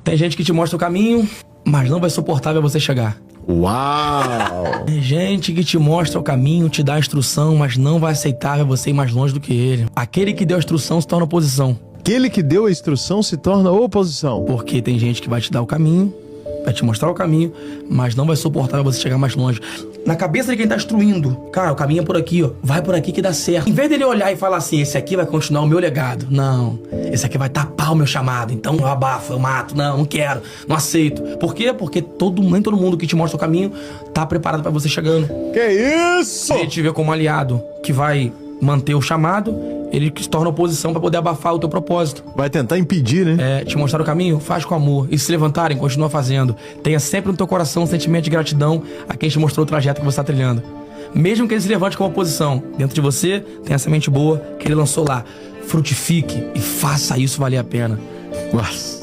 Tem gente que te mostra o caminho, mas não vai suportar ver você chegar. Uau! Tem gente que te mostra o caminho, te dá a instrução, mas não vai aceitar ver você ir mais longe do que ele. Aquele que deu a instrução se torna oposição. Aquele que deu a instrução se torna oposição. Porque tem gente que vai te dar o caminho, vai te mostrar o caminho, mas não vai suportar ver você chegar mais longe. Na cabeça de quem tá instruindo, cara, o caminho é por aqui, ó. Vai por aqui que dá certo. Em vez dele olhar e falar assim, esse aqui vai continuar o meu legado. Não, esse aqui vai tapar o meu chamado. Então eu abafo, eu mato. Não quero, não aceito. Por quê? Porque nem todo mundo que te mostra o caminho tá preparado pra você chegando. Que isso? Ele te vê como aliado que vai manter o chamado, ele se torna oposição pra poder abafar o teu propósito. Vai tentar impedir, né? Te mostrar o caminho? Faz com amor. E se levantarem, continua fazendo. Tenha sempre no teu coração um sentimento de gratidão a quem te mostrou o trajeto que você está trilhando. Mesmo que ele se levante como oposição, dentro de você tem a semente boa que ele lançou lá. Frutifique e faça isso valer a pena. Nossa.